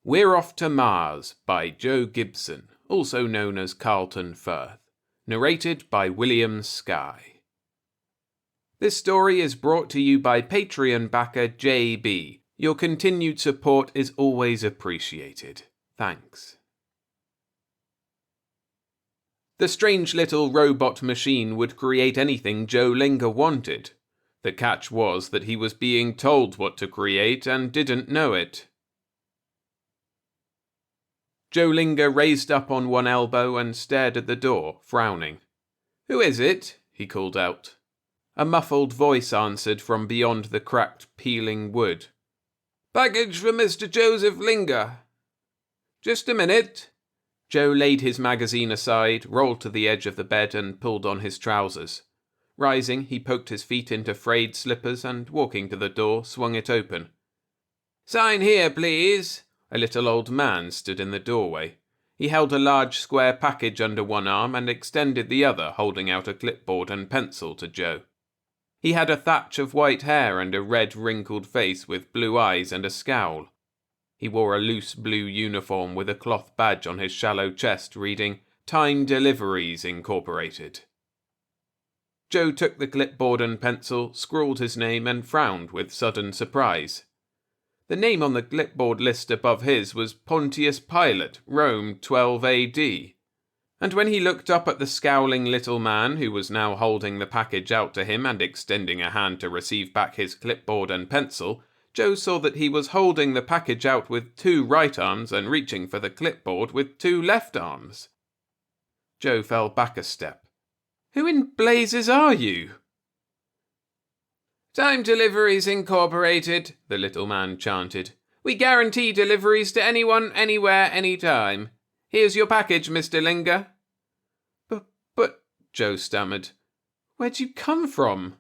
We're Off to Mars by Joe Gibson, also known as Carlton Firth. Narrated by William Skye. This story is brought to you by Patreon backer JB. Your continued support is always appreciated. Thanks. The strange little robot machine would create anything Joe Linger wanted. The catch was that he was being told what to create and didn't know it. Joe Linger raised up on one elbow and stared at the door, frowning. "Who is it?" he called out. A muffled voice answered from beyond the cracked, peeling wood. "Package for Mr. Joseph Linger." "Just a minute." Joe laid his magazine aside, rolled to the edge of the bed and pulled on his trousers. Rising, he poked his feet into frayed slippers and, walking to the door, swung it open. "Sign here, please." A little old man stood in the doorway. He held a large square package under one arm and extended the other, holding out a clipboard and pencil to Joe. He had a thatch of white hair and a red, wrinkled face with blue eyes and a scowl. He wore a loose blue uniform with a cloth badge on his shallow chest reading, "Time Deliveries Incorporated." Joe took the clipboard and pencil, scrawled his name, and frowned with sudden surprise. The name on the clipboard list above his was Pontius Pilate, Rome, 12 AD. And when he looked up at the scowling little man who was now holding the package out to him and extending a hand to receive back his clipboard and pencil, Joe saw that he was holding the package out with two right arms and reaching for the clipboard with two left arms. Joe fell back a step. "Who in blazes are you?" "Time Deliveries Incorporated," the little man chanted. "We guarantee deliveries to anyone, anywhere, anytime. Here's your package, Mr. Linger." But, Joe stammered. "Where'd you come from?"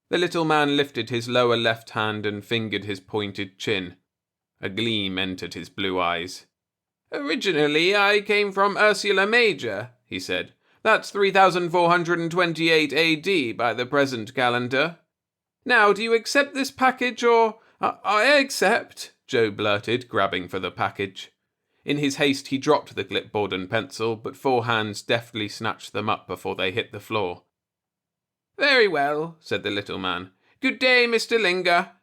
The little man lifted his lower left hand and fingered his pointed chin. A gleam entered his blue eyes. "Originally, I came from Ursula Major," he said. "That's 3428 AD by the present calendar. Now, do you accept this package or—" I accept," Joe blurted, grabbing for the package. In his haste, he dropped the clipboard and pencil, but four hands deftly snatched them up before they hit the floor. "Very well," said the little man. "Good day, Mr. Linger."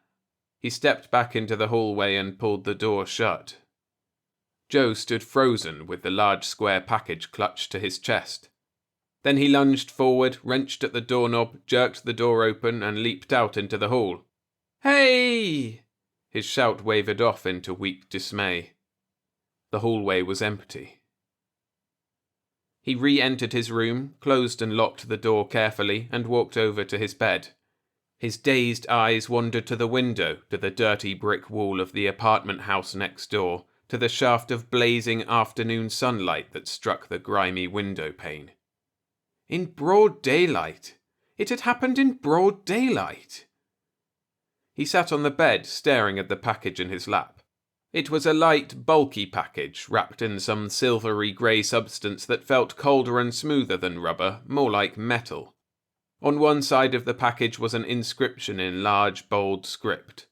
He stepped back into the hallway and pulled the door shut. Joe stood frozen with the large square package clutched to his chest. Then he lunged forward, wrenched at the doorknob, jerked the door open, and leaped out into the hall. "Hey!" His shout wavered off into weak dismay. The hallway was empty. He re-entered his room, closed and locked the door carefully, and walked over to his bed. His dazed eyes wandered to the window, to the dirty brick wall of the apartment house next door, to the shaft of blazing afternoon sunlight that struck the grimy window pane. In broad daylight. It had happened in broad daylight. He sat on the bed, staring at the package in his lap. It was a light, bulky package, wrapped in some silvery grey substance that felt colder and smoother than rubber, more like metal. On one side of the package was an inscription in large, bold script.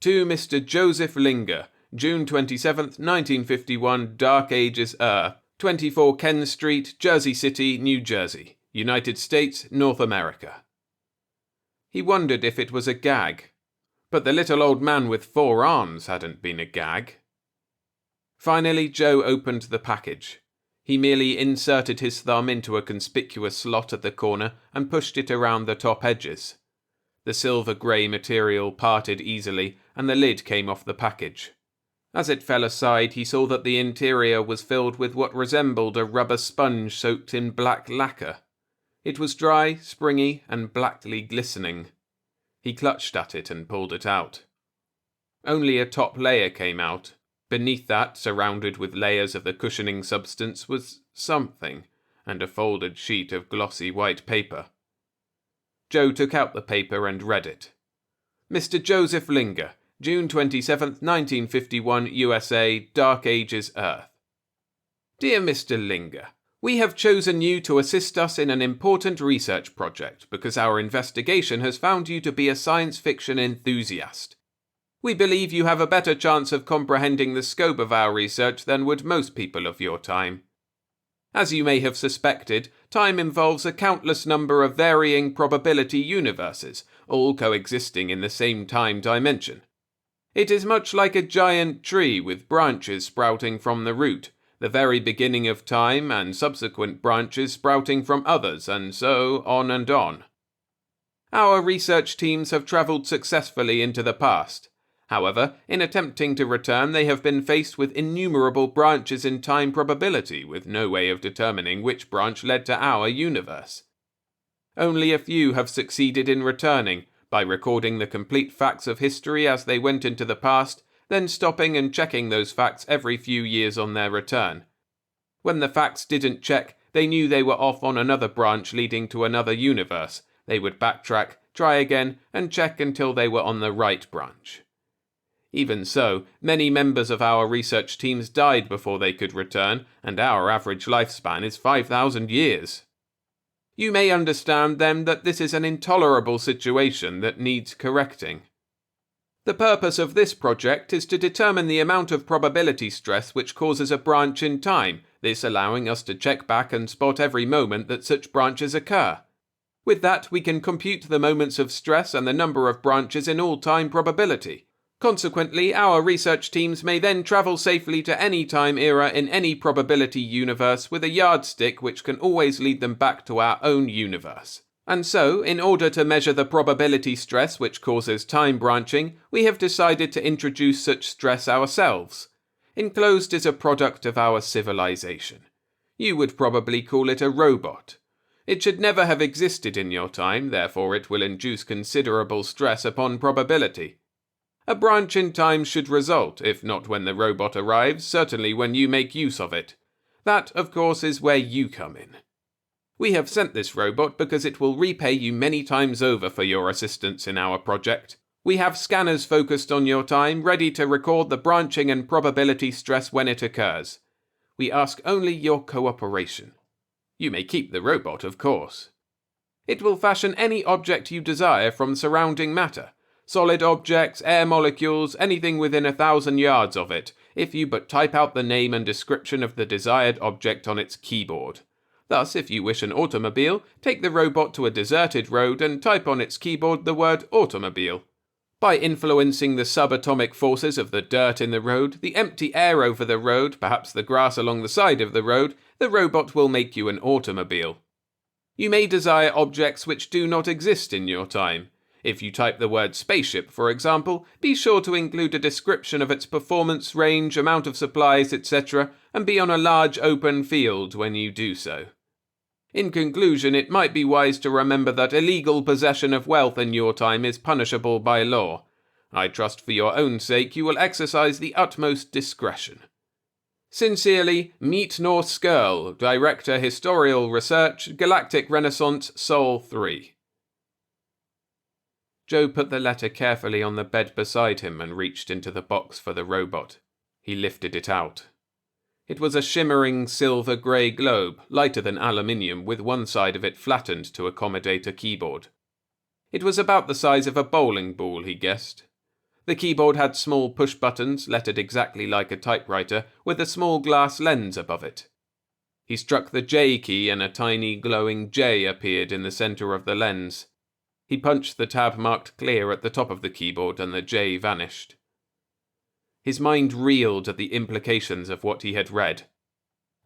"To Mr. Joseph Linger, June 27th, 1951, Dark Ages Earth, 24 Ken Street, Jersey City, New Jersey, United States, North America." He wondered if it was a gag, but the little old man with four arms hadn't been a gag. Finally, Joe opened the package. He merely inserted his thumb into a conspicuous slot at the corner and pushed it around the top edges. The silver-grey material parted easily, and the lid came off the package. As it fell aside, he saw that the interior was filled with what resembled a rubber sponge soaked in black lacquer. It was dry, springy, and blackly glistening. He clutched at it and pulled it out. Only a top layer came out. Beneath that, surrounded with layers of the cushioning substance, was something, and a folded sheet of glossy white paper. Joe took out the paper and read it. "Mr. Joseph Linger, June 27th, 1951, USA, Dark Ages Earth. Dear Mr. Linger, we have chosen you to assist us in an important research project because our investigation has found you to be a science fiction enthusiast. We believe you have a better chance of comprehending the scope of our research than would most people of your time. As you may have suspected, time involves a countless number of varying probability universes, all coexisting in the same time dimension. It is much like a giant tree with branches sprouting from the root, the very beginning of time and subsequent branches sprouting from others, and so on and on. Our research teams have travelled successfully into the past. However, in attempting to return, they have been faced with innumerable branches in time probability, with no way of determining which branch led to our universe. Only a few have succeeded in returning, by recording the complete facts of history as they went into the past, then stopping and checking those facts every few years on their return. When the facts didn't check, they knew they were off on another branch leading to another universe. They would backtrack, try again, and check until they were on the right branch. Even so, many members of our research teams died before they could return, and our average lifespan is 5,000 years. You may understand, then, that this is an intolerable situation that needs correcting. The purpose of this project is to determine the amount of probability stress which causes a branch in time, this allowing us to check back and spot every moment that such branches occur. With that, we can compute the moments of stress and the number of branches in all time probability. Consequently, our research teams may then travel safely to any time era in any probability universe with a yardstick which can always lead them back to our own universe. And so, in order to measure the probability stress which causes time branching, we have decided to introduce such stress ourselves. Enclosed is a product of our civilization. You would probably call it a robot. It should never have existed in your time, therefore it will induce considerable stress upon probability. A branch in time should result, if not when the robot arrives, certainly when you make use of it. That, of course, is where you come in. We have sent this robot because it will repay you many times over for your assistance in our project. We have scanners focused on your time, ready to record the branching and probability stress when it occurs. We ask only your cooperation. You may keep the robot, of course. It will fashion any object you desire from surrounding matter. Solid objects, air molecules, anything within 1,000 yards of it, if you but type out the name and description of the desired object on its keyboard. Thus, if you wish an automobile, take the robot to a deserted road and type on its keyboard the word automobile. By influencing the subatomic forces of the dirt in the road, the empty air over the road, perhaps the grass along the side of the road, the robot will make you an automobile. You may desire objects which do not exist in your time. If you type the word spaceship, for example, be sure to include a description of its performance, range, amount of supplies, etc., and be on a large open field when you do so. In conclusion, it might be wise to remember that illegal possession of wealth in your time is punishable by law. I trust for your own sake you will exercise the utmost discretion. Sincerely, Meet North Skirl, Director Historical Research, Galactic Renaissance, Sol 3. Joe put the letter carefully on the bed beside him and reached into the box for the robot. He lifted it out. It was a shimmering silver-grey globe, lighter than aluminium, with one side of it flattened to accommodate a keyboard. It was about the size of a bowling ball, he guessed. The keyboard had small push-buttons, lettered exactly like a typewriter, with a small glass lens above it. He struck the J key and a tiny glowing J appeared in the centre of the lens. He punched the tab marked clear at the top of the keyboard and the J vanished. His mind reeled at the implications of what he had read.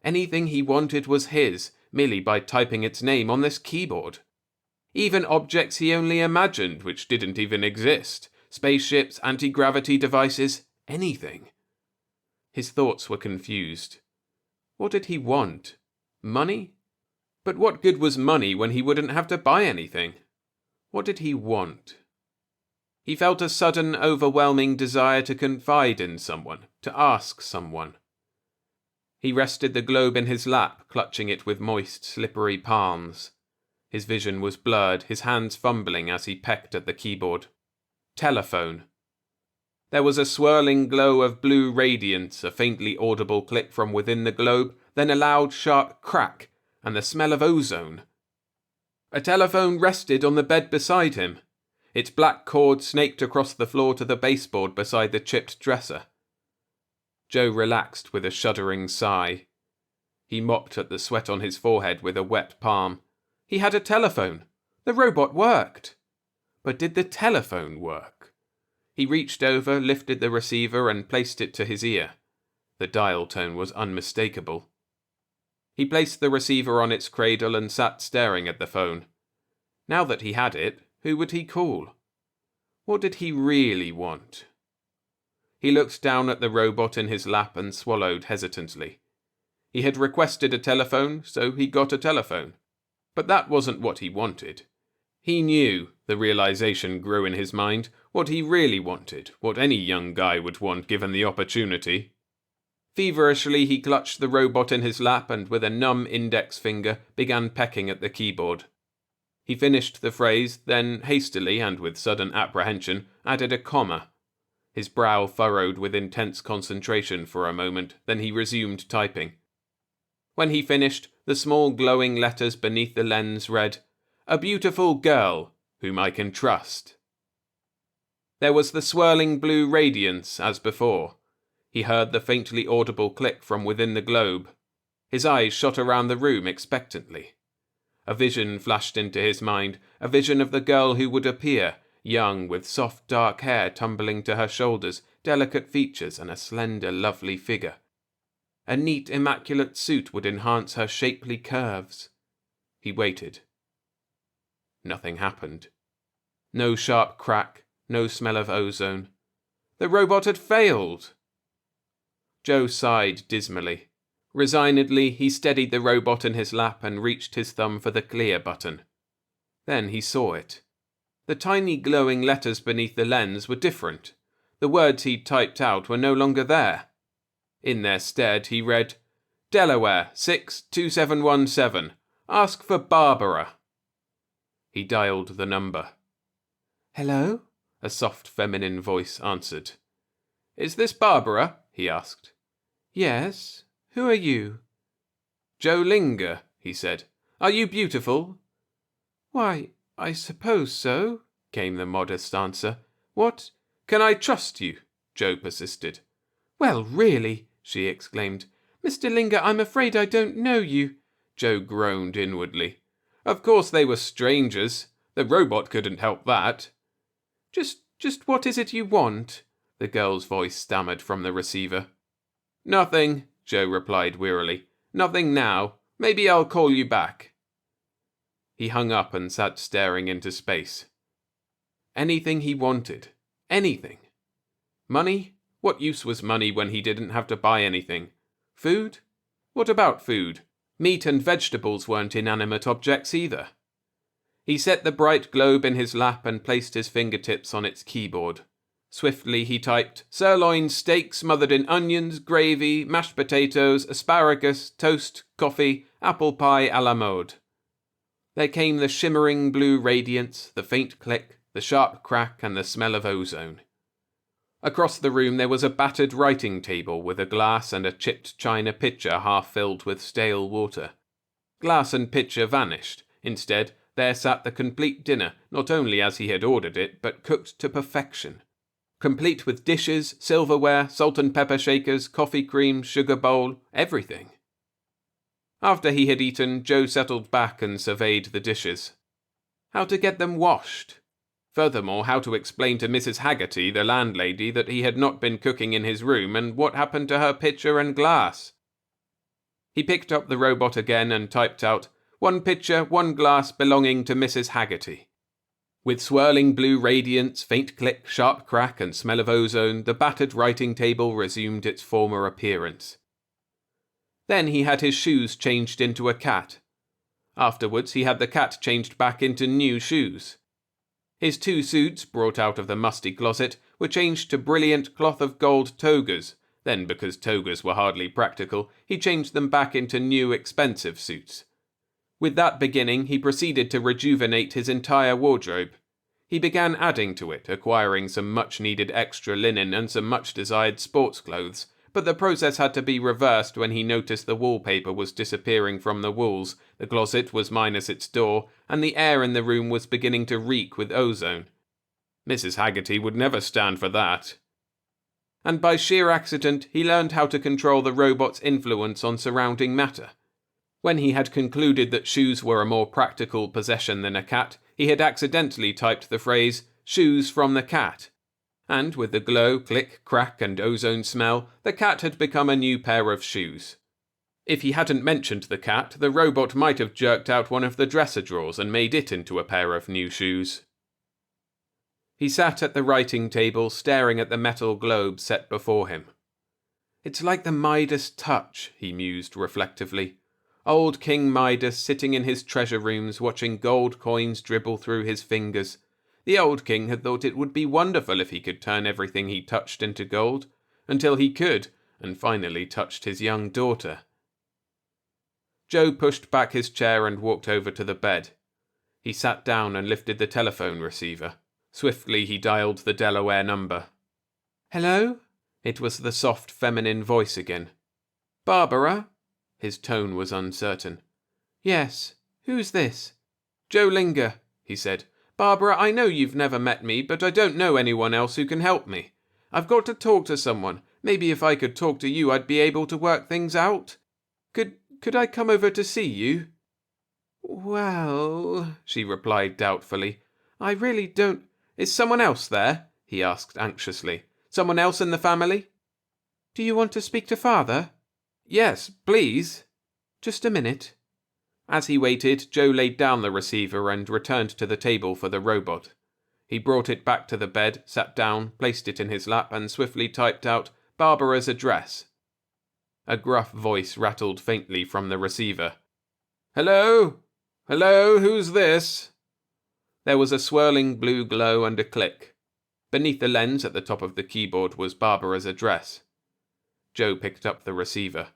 Anything he wanted was his, merely by typing its name on this keyboard. Even objects he only imagined, which didn't even exist. Spaceships, anti-gravity devices, anything. His thoughts were confused. What did he want? Money? But what good was money when he wouldn't have to buy anything? What did he want? He felt a sudden, overwhelming desire to confide in someone, to ask someone. He rested the globe in his lap, clutching it with moist, slippery palms. His vision was blurred, his hands fumbling as he pecked at the keyboard. Telephone. There was a swirling glow of blue radiance, a faintly audible click from within the globe, then a loud, sharp crack, and the smell of ozone. A telephone rested on the bed beside him. Its black cord snaked across the floor to the baseboard beside the chipped dresser. Joe relaxed with a shuddering sigh. He mopped at the sweat on his forehead with a wet palm. He had a telephone. The robot worked. But did the telephone work? He reached over, lifted the receiver, and placed it to his ear. The dial tone was unmistakable. He placed the receiver on its cradle and sat staring at the phone. Now that he had it, who would he call? What did he really want? He looked down at the robot in his lap and swallowed hesitantly. He had requested a telephone, so he got a telephone. But that wasn't what he wanted. He knew, the realization grew in his mind, what he really wanted, what any young guy would want given the opportunity. Feverishly he clutched the robot in his lap and with a numb index finger began pecking at the keyboard. He finished the phrase, then hastily and with sudden apprehension added a comma. His brow furrowed with intense concentration for a moment, then he resumed typing. When he finished, the small glowing letters beneath the lens read, "A beautiful girl, whom I can trust." There was the swirling blue radiance as before. He heard the faintly audible click from within the globe. His eyes shot around the room expectantly. A vision flashed into his mind, a vision of the girl who would appear, young, with soft dark hair tumbling to her shoulders, delicate features, and a slender, lovely figure. A neat, immaculate suit would enhance her shapely curves. He waited. Nothing happened. No sharp crack, no smell of ozone. The robot had failed! Joe sighed dismally. Resignedly, he steadied the robot in his lap and reached his thumb for the clear button. Then he saw it. The tiny glowing letters beneath the lens were different. The words he'd typed out were no longer there. In their stead, he read, "Delaware, 62717. Ask for Barbara." He dialed the number. "Hello?" a soft feminine voice answered. "Is this Barbara?" he asked. "Yes. Who are you?" "Joe Linger," he said. "Are you beautiful?" "Why, I suppose so," came the modest answer. "What? Can I trust you?" Joe persisted. "Well, really," she exclaimed. "Mr. Linger, I'm afraid I don't know you." Joe groaned inwardly. Of course they were strangers. The robot couldn't help that. Just what is it you want?" the girl's voice stammered from the receiver. "Nothing," Joe replied wearily. "Nothing now. Maybe I'll call you back." He hung up and sat staring into space. Anything he wanted. Anything. Money? What use was money when he didn't have to buy anything? Food? What about food? Meat and vegetables weren't inanimate objects either. He set the bright globe in his lap and placed his fingertips on its keyboard. Swiftly he typed, "Sirloin steak smothered in onions, gravy, mashed potatoes, asparagus, toast, coffee, apple pie à la mode." There came the shimmering blue radiance, the faint click, the sharp crack, and the smell of ozone. Across the room there was a battered writing table with a glass and a chipped china pitcher half filled with stale water. Glass and pitcher vanished. Instead, there sat the complete dinner, not only as he had ordered it, but cooked to perfection. Complete with dishes, silverware, salt and pepper shakers, coffee cream, sugar bowl, everything. After he had eaten, Joe settled back and surveyed the dishes. How to get them washed? Furthermore, how to explain to Mrs. Haggerty, the landlady, that he had not been cooking in his room and what happened to her pitcher and glass? He picked up the robot again and typed out, "1 pitcher, 1 glass belonging to Mrs. Haggerty." With swirling blue radiance, faint click, sharp crack, and smell of ozone, the battered writing table resumed its former appearance. Then he had his shoes changed into a cat. Afterwards, he had the cat changed back into new shoes. His 2 suits, brought out of the musty closet, were changed to brilliant cloth of gold togas. Then, because togas were hardly practical, he changed them back into new expensive suits. With that beginning, he proceeded to rejuvenate his entire wardrobe. He began adding to it, acquiring some much-needed extra linen and some much-desired sports clothes, but the process had to be reversed when he noticed the wallpaper was disappearing from the walls, the closet was minus its door, and the air in the room was beginning to reek with ozone. Mrs. Haggerty would never stand for that. And by sheer accident, he learned how to control the robot's influence on surrounding matter. When he had concluded that shoes were a more practical possession than a cat, he had accidentally typed the phrase, "shoes from the cat." And with the glow, click, crack, and ozone smell, the cat had become a new pair of shoes. If he hadn't mentioned the cat, the robot might have jerked out one of the dresser drawers and made it into a pair of new shoes. He sat at the writing table, staring at the metal globe set before him. It's like the Midas touch, he mused reflectively. Old King Midas sitting in his treasure rooms watching gold coins dribble through his fingers. The old king had thought it would be wonderful if he could turn everything he touched into gold, until he could, and finally touched his young daughter. Joe pushed back his chair and walked over to the bed. He sat down and lifted the telephone receiver. Swiftly he dialed the Delaware number. "Hello?" It was the soft feminine voice again. "Barbara?" His tone was uncertain. "Yes. Who's this?" "Joe Linger," he said. "Barbara, I know you've never met me, but I don't know anyone else who can help me. I've got to talk to someone. Maybe if I could talk to you, I'd be able to work things out. Could I come over to see you?" "Well," she replied doubtfully, "I really don't—" "Is someone else there?" he asked anxiously. "Someone else in the family?" "Do you want to speak to Father?" "Yes, please." "Just a minute." As he waited, Joe laid down the receiver and returned to the table for the robot. He brought it back to the bed, sat down, placed it in his lap, and swiftly typed out Barbara's address. A gruff voice rattled faintly from the receiver. "Hello? Hello, who's this?" There was a swirling blue glow and a click. Beneath the lens at the top of the keyboard was Barbara's address. Joe picked up the receiver.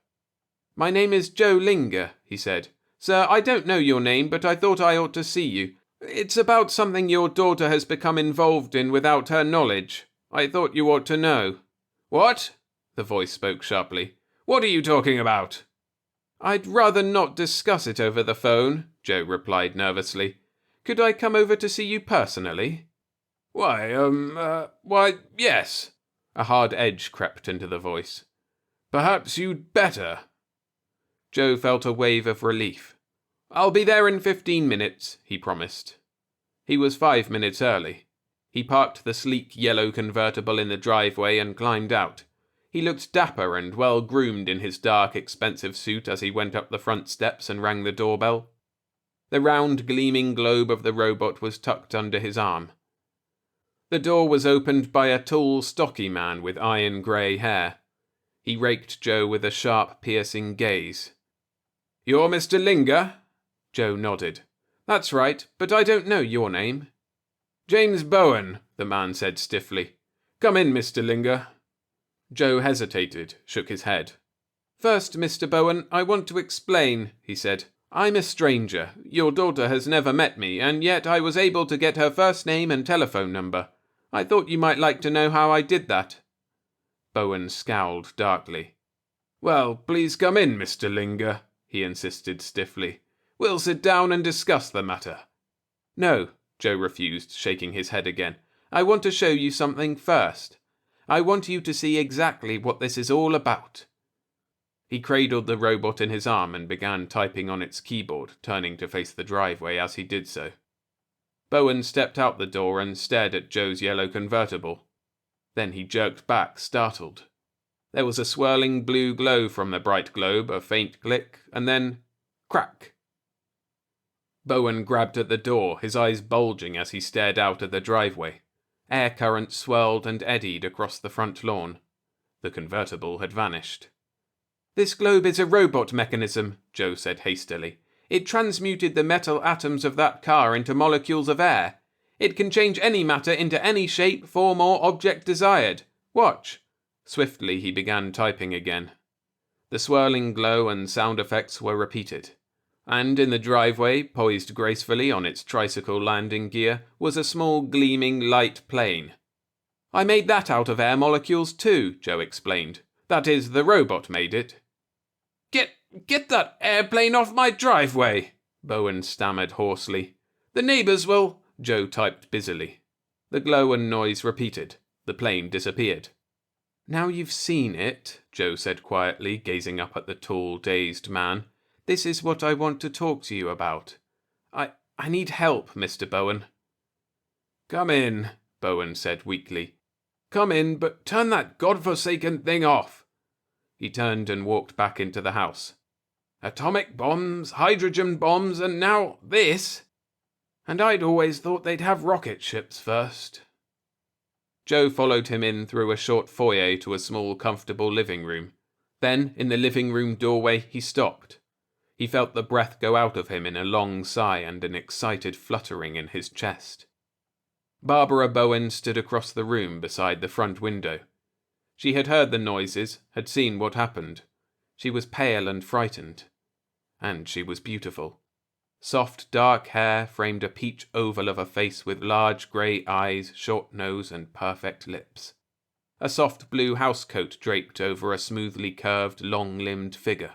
"My name is Joe Linger," he said. "Sir, I don't know your name, but I thought I ought to see you. It's about something your daughter has become involved in without her knowledge. I thought you ought to know." "What?" The voice spoke sharply. "What are you talking about?" "I'd rather not discuss it over the phone," Joe replied nervously. "Could I come over to see you personally?" Why, yes." A hard edge crept into the voice. "Perhaps you'd better." Joe felt a wave of relief. "I'll be there in 15 minutes, he promised. He was 5 minutes early. He parked the sleek yellow convertible in the driveway and climbed out. He looked dapper and well-groomed in his dark, expensive suit as he went up the front steps and rang the doorbell. The round, gleaming globe of the robot was tucked under his arm. The door was opened by a tall, stocky man with iron-grey hair. He raked Joe with a sharp, piercing gaze. "You're Mr. Linger?" Joe nodded. "That's right, but I don't know your name." "James Bowen," the man said stiffly. "Come in, Mr. Linger." Joe hesitated, shook his head. "First, Mr. Bowen, I want to explain," he said. "I'm a stranger. Your daughter has never met me, and yet I was able to get her first name and telephone number. I thought you might like to know how I did that." Bowen scowled darkly. "Well, please come in, Mr. Linger," he insisted stiffly. "We'll sit down and discuss the matter." "No," Joe refused, shaking his head again. "I want to show you something first. I want you to see exactly what this is all about." He cradled the robot in his arm and began typing on its keyboard, turning to face the driveway as he did so. Bowen stepped out the door and stared at Joe's yellow convertible. Then he jerked back, startled. There was a swirling blue glow from the bright globe, a faint click, and then crack. Bowen grabbed at the door, his eyes bulging as he stared out at the driveway. Air currents swirled and eddied across the front lawn. The convertible had vanished. "This globe is a robot mechanism," Joe said hastily. "It transmuted the metal atoms of that car into molecules of air. It can change any matter into any shape, form, or object desired. Watch." Swiftly he began typing again. The swirling glow and sound effects were repeated. And in the driveway, poised gracefully on its tricycle landing gear, was a small gleaming light plane. "I made that out of air molecules too," Joe explained. "That is, the robot made it." Get that airplane off my driveway," Bowen stammered hoarsely. "The neighbours will—" Joe typed busily. The glow and noise repeated. The plane disappeared. "Now you've seen it," Joe said quietly, gazing up at the tall, dazed man, "this is what I want to talk to you about. I need help, Mr. Bowen." "Come in," Bowen said weakly. "Come in, but turn that godforsaken thing off." He turned and walked back into the house. "Atomic bombs, hydrogen bombs, and now this? And I'd always thought they'd have rocket ships first." Joe followed him in through a short foyer to a small, comfortable living room. Then, in the living room doorway, he stopped. He felt the breath go out of him in a long sigh and an excited fluttering in his chest. Barbara Bowen stood across the room beside the front window. She had heard the noises, had seen what happened. She was pale and frightened. And she was beautiful. Soft, dark hair framed a peach oval of a face with large grey eyes, short nose, and perfect lips. A soft blue housecoat draped over a smoothly curved, long-limbed figure.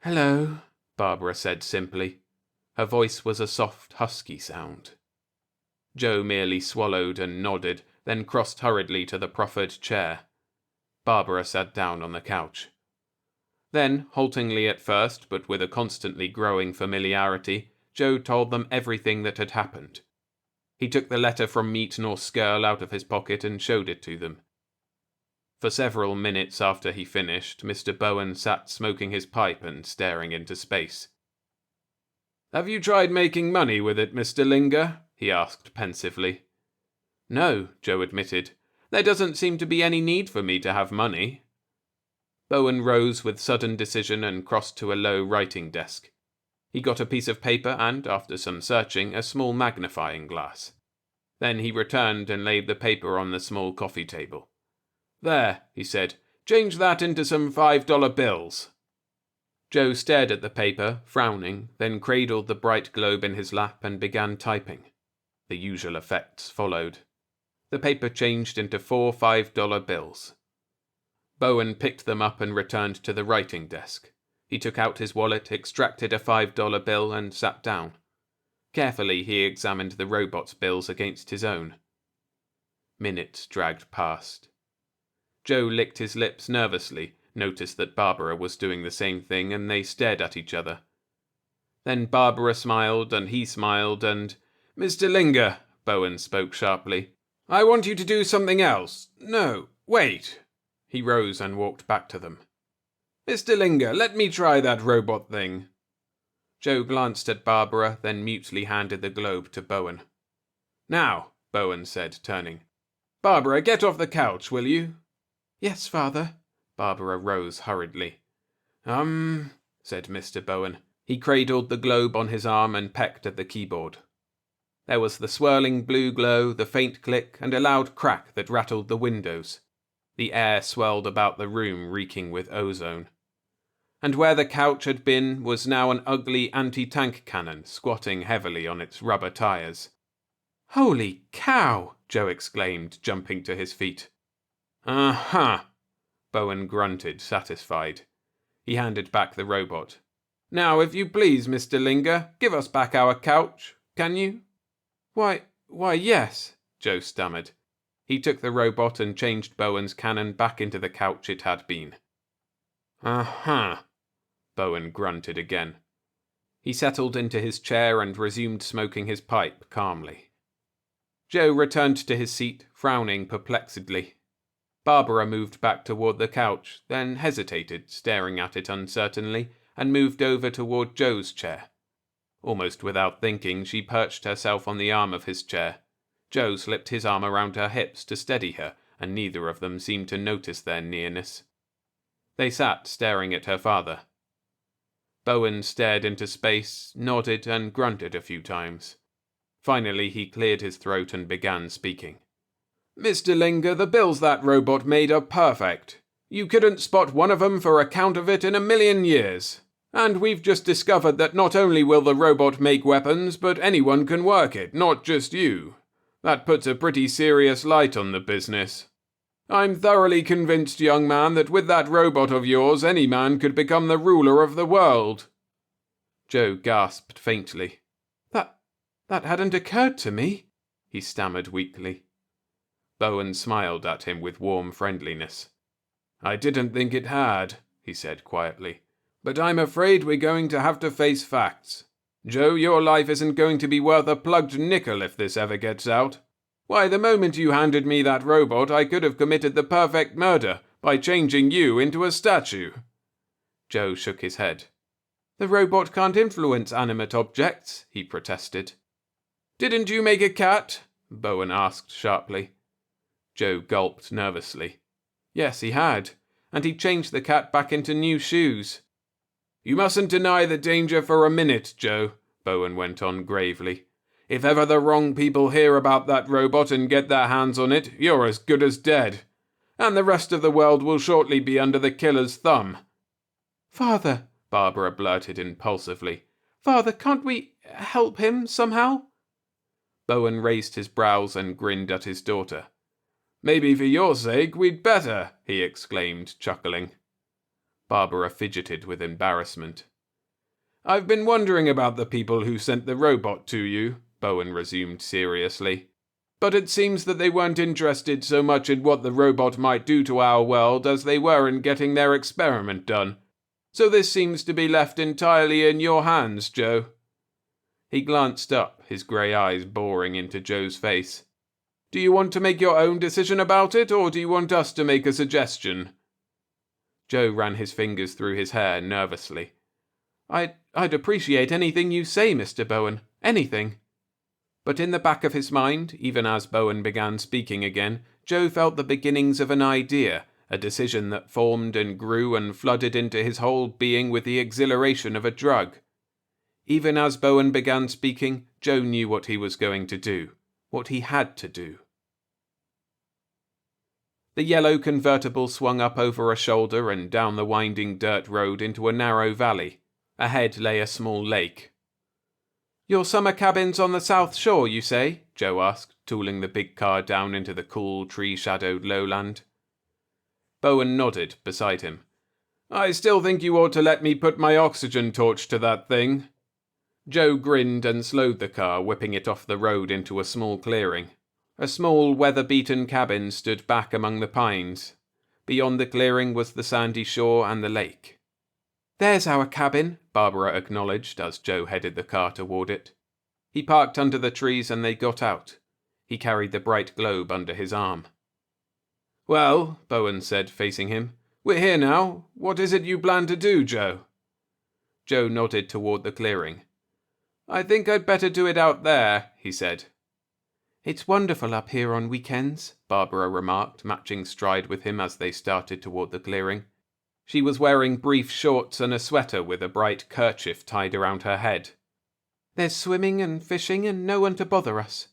"Hello," Barbara said simply. Her voice was a soft, husky sound. Joe merely swallowed and nodded, then crossed hurriedly to the proffered chair. Barbara sat down on the couch. Then, haltingly at first, but with a constantly growing familiarity, Joe told them everything that had happened. He took the letter from Meat nor Skirl out of his pocket and showed it to them. For several minutes after he finished, Mr. Bowen sat smoking his pipe and staring into space. "Have you tried making money with it, Mr. Linger?" he asked pensively. "No," Joe admitted. "There doesn't seem to be any need for me to have money." Bowen rose with sudden decision and crossed to a low writing desk. He got a piece of paper and, after some searching, a small magnifying glass. Then he returned and laid the paper on the small coffee table. "There," he said, "change that into some $5 bills." Joe stared at the paper, frowning, then cradled the bright globe in his lap and began typing. The usual effects followed. The paper changed into 4 $5 bills. Bowen picked them up and returned to the writing desk. He took out his wallet, extracted a $5 bill, and sat down. Carefully, he examined the robot's bills against his own. Minutes dragged past. Joe licked his lips nervously, noticed that Barbara was doing the same thing, and they stared at each other. Then Barbara smiled, and he smiled, and... "Mr. Linger," Bowen spoke sharply, "I want you to do something else. No, wait." He rose and walked back to them. "Mr. Linger, let me try that robot thing." Joe glanced at Barbara, then mutely handed the globe to Bowen. "Now," Bowen said, turning. "Barbara, get off the couch, will you?" "Yes, father." Barbara rose hurriedly. Said Mr. Bowen. He cradled the globe on his arm and pecked at the keyboard. There was the swirling blue glow, the faint click, and a loud crack that rattled the windows. The air swirled about the room, reeking with ozone. And where the couch had been was now an ugly anti-tank cannon squatting heavily on its rubber tires. "Holy cow!" Joe exclaimed, jumping to his feet. "Uh-huh," Bowen grunted, satisfied. He handed back the robot. "Now, if you please, Mr. Linger, give us back our couch, can you?" Why, yes," Joe stammered. He took the robot and changed Bowen's cannon back into the couch it had been. "Uh-huh," Bowen grunted again. He settled into his chair and resumed smoking his pipe calmly. Joe returned to his seat, frowning perplexedly. Barbara moved back toward the couch, then hesitated, staring at it uncertainly, and moved over toward Joe's chair. Almost without thinking, she perched herself on the arm of his chair. Joe slipped his arm around her hips to steady her, and neither of them seemed to notice their nearness. They sat staring at her father. Bowen stared into space, nodded, and grunted a few times. Finally, he cleared his throat and began speaking. "Mr. Linger, the bills that robot made are perfect. You couldn't spot one of them for a counterfeit in a million years. And we've just discovered that not only will the robot make weapons, but anyone can work it, not just you. That puts a pretty serious light on the business. I'm thoroughly convinced, young man, that with that robot of yours, any man could become the ruler of the world." Joe gasped faintly. That hadn't occurred to me." he stammered weakly. Bowen smiled at him with warm friendliness. I didn't think it had, he said quietly. But I'm afraid we're going to have to face facts. Joe, your life isn't going to be worth a plugged nickel if this ever gets out. Why, the moment you handed me that robot, I could have committed the perfect murder by changing you into a statue. Joe shook his head. The robot can't influence animate objects, he protested. Didn't you make a cat? Bowen asked sharply. Joe gulped nervously. Yes, he had, and he'd changed the cat back into new shoes. You mustn't deny the danger for a minute, Joe, Bowen went on gravely. If ever the wrong people hear about that robot and get their hands on it, you're as good as dead. And the rest of the world will shortly be under the killer's thumb. Father, Barbara blurted impulsively. Father, can't we help him somehow? Bowen raised his brows and grinned at his daughter. Maybe for your sake we'd better, he exclaimed, chuckling. Barbara fidgeted with embarrassment. I've been wondering about the people who sent the robot to you, Bowen resumed seriously. But it seems that they weren't interested so much in what the robot might do to our world as they were in getting their experiment done. So this seems to be left entirely in your hands, Joe. He glanced up, his grey eyes boring into Joe's face. Do you want to make your own decision about it, or do you want us to make a suggestion? Joe ran his fingers through his hair nervously. I'd appreciate anything you say, Mr. Bowen. Anything. But in the back of his mind, even as Bowen began speaking again, Joe felt the beginnings of an idea, a decision that formed and grew and flooded into his whole being with the exhilaration of a drug. Even as Bowen began speaking, Joe knew what he was going to do, what he had to do. The yellow convertible swung up over a shoulder and down the winding dirt road into a narrow valley. Ahead lay a small lake. Your summer cabin's on the south shore, you say? Joe asked, tooling the big car down into the cool, tree-shadowed lowland. Bowen nodded beside him. I still think you ought to let me put my oxygen torch to that thing. Joe grinned and slowed the car, whipping it off the road into a small clearing. A small, weather-beaten cabin stood back among the pines. Beyond the clearing was the sandy shore and the lake. There's our cabin, Barbara acknowledged as Joe headed the car toward it. He parked under the trees and they got out. He carried the bright globe under his arm. Well, Bowen said, facing him, we're here now. What is it you plan to do, Joe? Joe nodded toward the clearing. I think I'd better do it out there, he said. It's wonderful up here on weekends, Barbara remarked, matching stride with him as they started toward the clearing. She was wearing brief shorts and a sweater with a bright kerchief tied around her head. There's swimming and fishing and no one to bother us.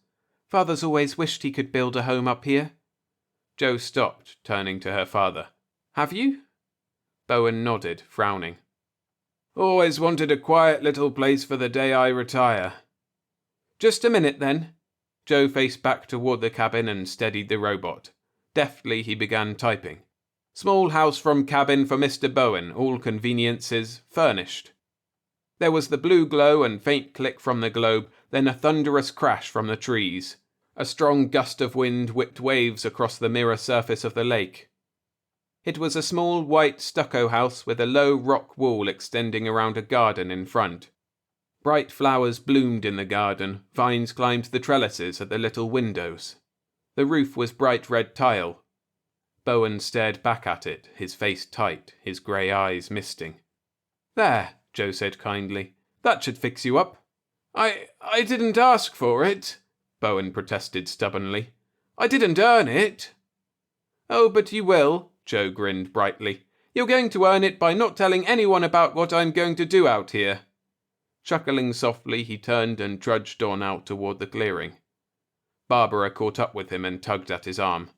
Father's always wished he could build a home up here. Joe stopped, turning to her father. Have you? Bowen nodded, frowning. Always wanted a quiet little place for the day I retire. Just a minute, then. Joe faced back toward the cabin and steadied the robot. Deftly he began typing. Small house from cabin for Mr. Bowen, all conveniences, furnished. There was the blue glow and faint click from the globe, then a thunderous crash from the trees. A strong gust of wind whipped waves across the mirror surface of the lake. It was a small white stucco house with a low rock wall extending around a garden in front. Bright flowers bloomed in the garden, vines climbed the trellises at the little windows. The roof was bright red tile. Bowen stared back at it, his face tight, his grey eyes misting. There, Joe said kindly. That should fix you up. I didn't ask for it, Bowen protested stubbornly. I didn't earn it. Oh, but you will, Joe grinned brightly. You're going to earn it by not telling anyone about what I'm going to do out here. Chuckling softly, he turned and trudged on out toward the clearing. Barbara caught up with him and tugged at his arm.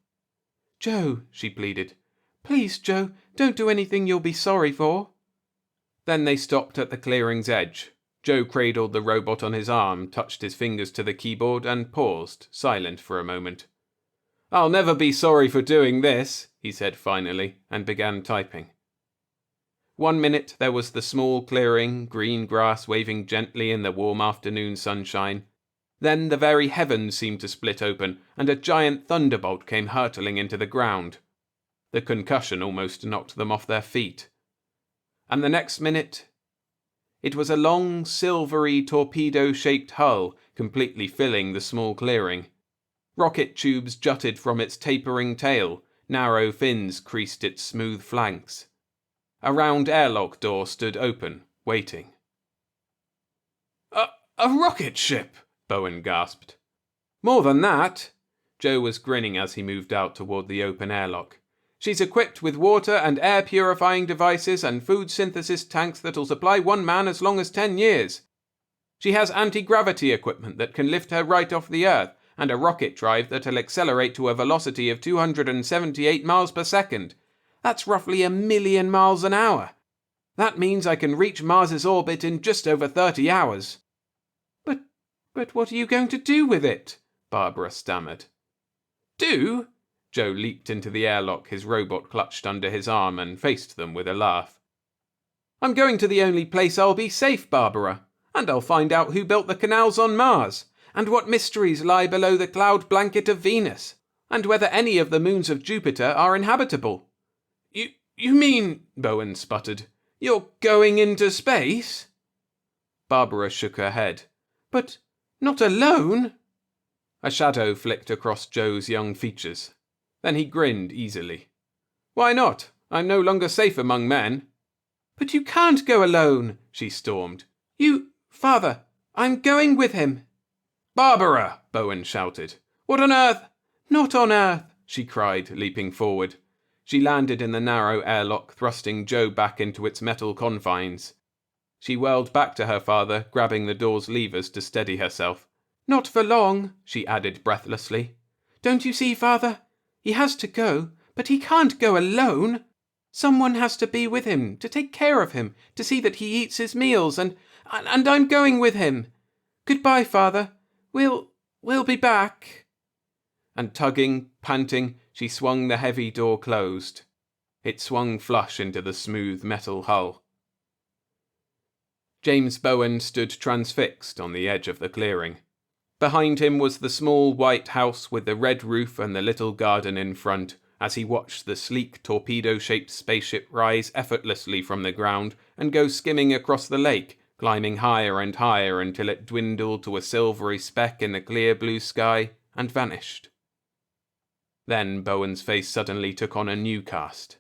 Joe, she pleaded. Please, Joe, don't do anything you'll be sorry for. Then they stopped at the clearing's edge. Joe cradled the robot on his arm, touched his fingers to the keyboard and paused, silent for a moment. I'll never be sorry for doing this, he said finally, and began typing. 1 minute there was the small clearing, green grass waving gently in the warm afternoon sunshine. Then the very heavens seemed to split open, and a giant thunderbolt came hurtling into the ground. The concussion almost knocked them off their feet. And the next minute, it was a long, silvery, torpedo-shaped hull completely filling the small clearing. Rocket tubes jutted from its tapering tail, narrow fins creased its smooth flanks. A round airlock door stood open, waiting. A rocket ship! Bowen gasped. More than that! Joe was grinning as he moved out toward the open airlock. She's equipped with water and air purifying devices and food synthesis tanks that'll supply one man as long as 10 years. She has anti-gravity equipment that can lift her right off the Earth, and a rocket drive that'll accelerate to a velocity of 278 miles per second. That's roughly 1,000,000 miles an hour. That means I can reach Mars's orbit in just over 30 hours. But what are you going to do with it? Barbara stammered. Do? Joe leaped into the airlock, his robot clutched under his arm, and faced them with a laugh. I'm going to the only place I'll be safe, Barbara, and I'll find out who built the canals on Mars, and what mysteries lie below the cloud blanket of Venus, and whether any of the moons of Jupiter are inhabitable. You mean, Bowen sputtered, you're going into space? Barbara shook her head. But not alone? A shadow flicked across Joe's young features. Then he grinned easily. Why not? I'm no longer safe among men. But you can't go alone, she stormed. Father, I'm going with him. Barbara! Bowen shouted. What on earth? Not on Earth, she cried, leaping forward. She landed in the narrow airlock, thrusting Joe back into its metal confines. She whirled back to her father, grabbing the door's levers to steady herself. Not for long, she added breathlessly. Don't you see, Father? He has to go, but he can't go alone. Someone has to be with him, to take care of him, to see that he eats his meals, and I'm going with him. Goodbye, Father. We'll be back. And tugging, panting, she swung the heavy door closed. It swung flush into the smooth metal hull. James Bowen stood transfixed on the edge of the clearing. Behind him was the small white house with the red roof and the little garden in front, as he watched the sleek torpedo-shaped spaceship rise effortlessly from the ground and go skimming across the lake, climbing higher and higher until it dwindled to a silvery speck in the clear blue sky and vanished. Then Bowen's face suddenly took on a new cast.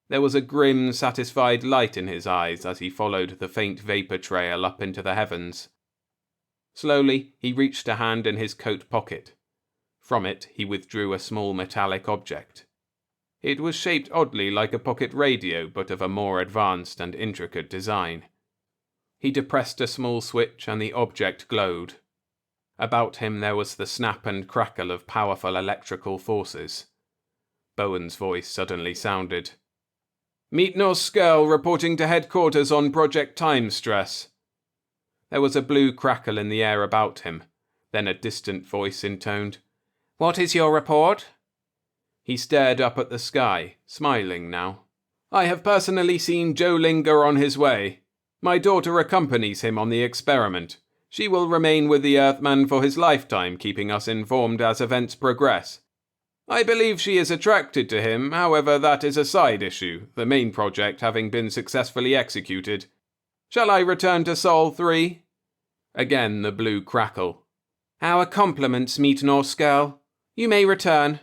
There was a grim, satisfied light in his eyes as he followed the faint vapour trail up into the heavens. Slowly, he reached a hand in his coat pocket. From it, he withdrew a small metallic object. It was shaped oddly like a pocket radio, but of a more advanced and intricate design. He depressed a small switch and the object glowed. About him there was the snap and crackle of powerful electrical forces. Bowen's voice suddenly sounded. Meet Norskell reporting to headquarters on Project Time Stress. There was a blue crackle in the air about him. Then a distant voice intoned, What is your report? He stared up at the sky, smiling now. I have personally seen Joe Linger on his way. My daughter accompanies him on the experiment. She will remain with the Earthman for his lifetime, keeping us informed as events progress. I believe she is attracted to him, however that is a side issue, the main project having been successfully executed. Shall I return to Sol 3? Again the blue crackle. Our compliments, Meet Norskell. You may return.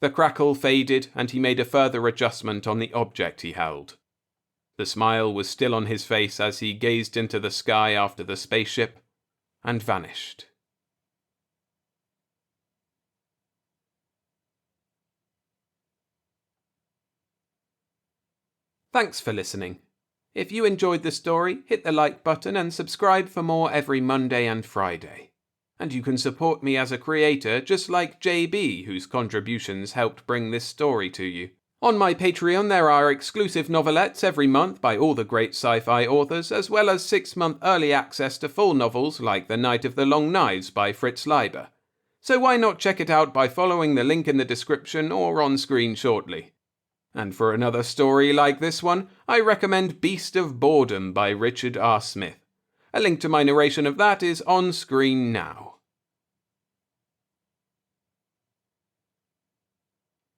The crackle faded, and he made a further adjustment on the object he held. The smile was still on his face as he gazed into the sky after the spaceship, and vanished. Thanks for listening. If you enjoyed the story, hit the like button and subscribe for more every Monday and Friday. And you can support me as a creator just like JB, whose contributions helped bring this story to you. On my Patreon there are exclusive novelettes every month by all the great sci-fi authors, as well as 6-month early access to full novels like The Night of the Long Knives by Fritz Leiber. So why not check it out by following the link in the description or on screen shortly. And for another story like this one, I recommend Beast of Boredom by Richard R. Smith. A link to my narration of that is on screen now.